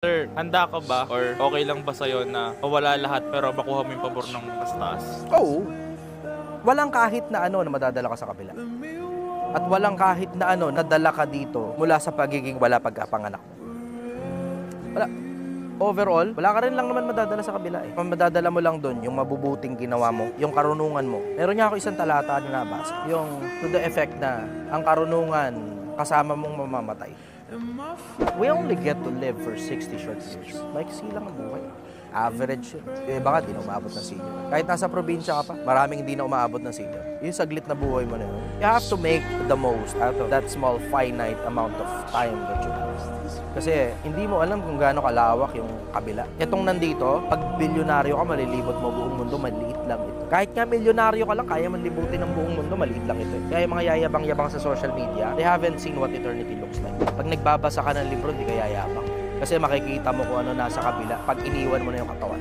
Sir, handa ka ba or okay lang ba sa'yo na mawala lahat pero makuha mo yung pabor ng mas taas? Oo. Walang kahit na ano na madadala ka sa kabila. At walang kahit na ano nadala ka dito mula sa pagiging wala pagkapanganak mo. Wala. Overall, wala ka rin lang naman madadala sa kabila eh. Ang madadala mo lang doon, yung mabubuting ginawa mo, yung karunungan mo. Meron niya ako isang talata na nabasa. Yung to the effect na ang karunungan kasama mong mamamatay. We only get to live for 60 short years. Maiksi lang ang buhay. Average yun. Yung iba nga, di na umabot ng senior. Kahit nasa probinsya ka pa, maraming hindi na umabot ng senior. Yung saglit na buhay mo na yun. You have to make the most out of that small finite amount of time that you have. Kasi hindi mo alam kung gaano kalawak yung kabila. Itong nandito, pag bilyonaryo ka, malilibot mo buong mundo, maliit lang ito. Kahit nga milyonaryo ka lang, kaya man libutin ng buong mundo, maliit lang ito. Kaya yung mga yayabang-yabang sa social media, they haven't seen what eternity looks like. Pag nagbabasa ka ng libro, hindi ka yayabang. Kasi makikita mo kung ano nasa kabila pag iniwan mo na yung katawan.